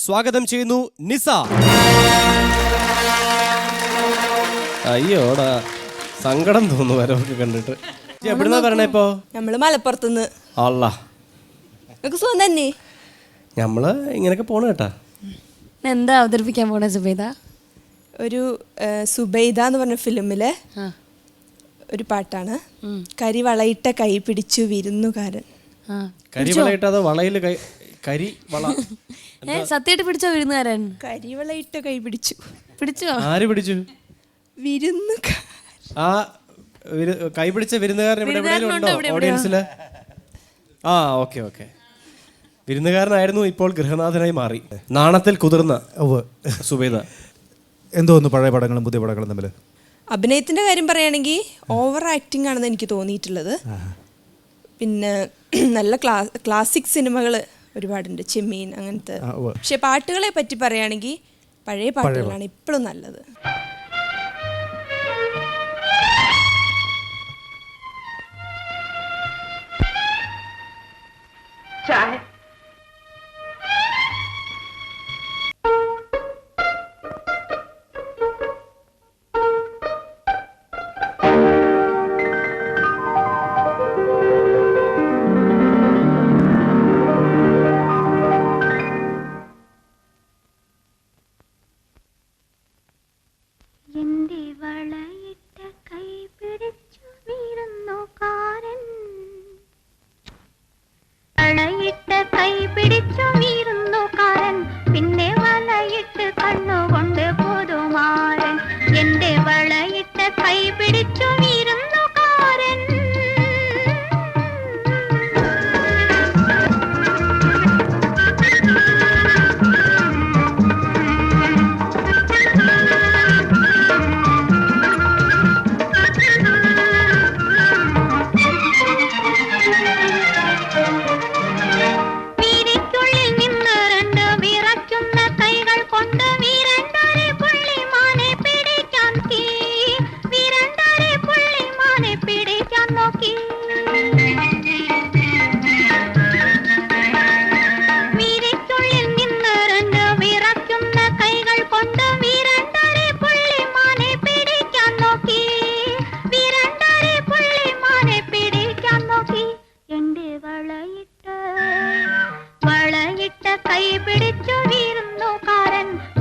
സ്വാഗതം ചെയ്യുന്നു നിസ. അയ്യോടാ സങ്കടം തോന്നുന്നു വരവൊക്കെ കണ്ടിട്ട്. എവിടുന്നാ പറഞ്ഞ ഇപ്പോ? നമ്മള് മലപ്പുറത്തുനിന്ന്. അല്ലാ നിനക്ക് സുഖം തന്നെ? നമ്മള് ഇങ്ങനെയൊക്കെ പോണ കേട്ടാ. എന്താ അവതരിപ്പിക്കാൻ പോണേ സുബൈദ? ഒരു സുബൈദ എന്ന് പറഞ്ഞ ഫിലിമിലെ ഒരു പാട്ടാണ്. കരിവളയിട്ട കൈ പിടിച്ചു വിരുന്നുകാരൻ. കരിവളയിട്ട അതോ വളയില് കരിവള? സത്യമായിട്ട് പിടിച്ചോ വിരുന്നുകാരൻ? കരിവളയിട്ട കൈ പിടിച്ചു. പിടിച്ചോ? ആര് പിടിച്ചു? വിരുന്നുകാരൻ. ആ കൈ പിടിച്ച വിരുന്നുകാരൻ ഇവിടെ എവിടെയെങ്കിലും ഉണ്ടോ ഓഡിയൻസില്? ആ ഓക്കെ ഓക്കെ. വിരുന്നുകാരനായിരുന്നു, ഇപ്പോൾ ഗൃഹനാഥനായി മാറി. നാണത്തിൽ കുതിർന്ന സുബൈദ. എന്തോന്നു പഴയ പടങ്ങളും പുതിയ പടങ്ങളും തമ്മിൽ? അഭിനയത്തിന്റെ കാര്യം പറയുകയാണെങ്കിൽ ഓവർ ആക്ടിങ് ആണെന്ന് എനിക്ക് തോന്നിയിട്ടുള്ളത്. പിന്നെ നല്ല ക്ലാസിക് സിനിമകൾ ഒരുപാടുണ്ട്, ചെമ്മീൻ അങ്ങനത്തെ. പക്ഷെ പാട്ടുകളെ പറ്റി പറയുകയാണെങ്കിൽ പഴയ പാട്ടുകളാണ് ഇപ്പോഴും നല്ലത്. പിന്നെ വളയിട്ട് കണ്ണുകൊണ്ട് പുതുമാരൻ എന്റെ വളയിട്ട് കൈ പിടിച്ചു വീരുന്നുകാരൻ.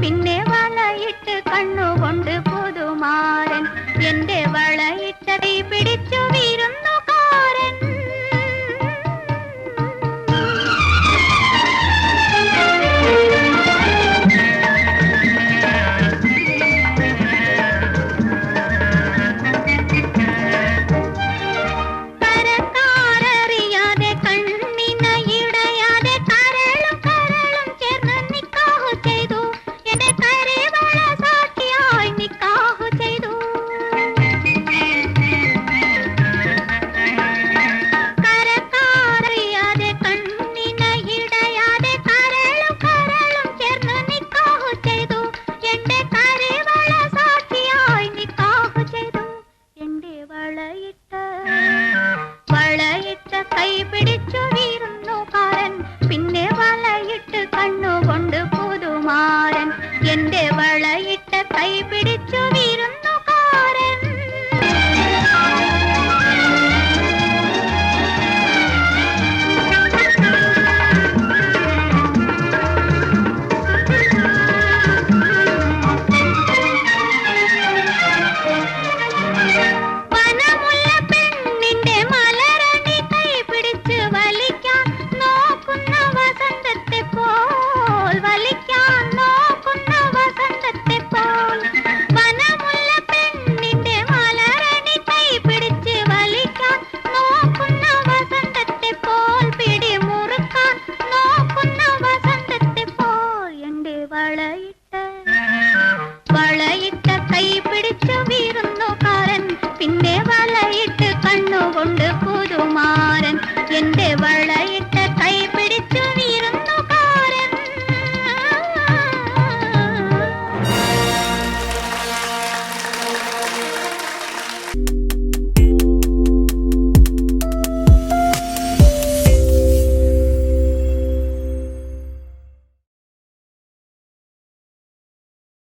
പിന്നെ വളയിട്ട് കണ്ണുകൊണ്ട് പുതുമാരൻ എന്റെ വളയിട്ട് കൈ പിടിച്ചു വീരുന്നുകാരൻ. കരക്കാരറിയാതെ കണ്ണിനയിടയാതെ കരളും കരളും ചേർന്ന് നിക്കാഹു ചെയ്തു. എന്റെ കരവള സാക്ഷിയായി നിക്കാഹു ചെയ്തു. കരക്കാരറിയാതെ കണ്ണിനയിടയാതെ കരളും കരളും ചേർന്ന് നിക്കാഹു ചെയ്തു. എന്റെ കരവള സാക്ഷിയായി നിക്കാഹു ചെയ്തു. എന്റെ വളയിട്ട് കൈ പിടിച്ചു വീരുന്നുകാരൻ പിന്നെ വളയിട്ട് കണ്ണുകൊണ്ട് പുതുമാരൻ എന്റെ വളയിട്ട് കൈ പിടിച്ചു വീരുന്നുകാരൻ. വനമുള്ള പെണ്ണിന്റെ മലരണി കൈ പിടിച്ച് വലിക്കാൻ നോക്കുന്ന വസന്തത്തെ പോൽ, വലിക്കാൻ നോക്കുന്ന വസന്തത്തെ പോൽ. വനമുള്ള പെണ്ണിന്റെ മലരണി കൈ പിടിച്ച് വലിക്കാൻ നോക്കുന്ന വസന്തത്തെ പോൽ, പിടിമുറുക്കാൻ നോക്കുന്ന വസന്തത്തെ പോൽ എന്റെ വളയിട്ട്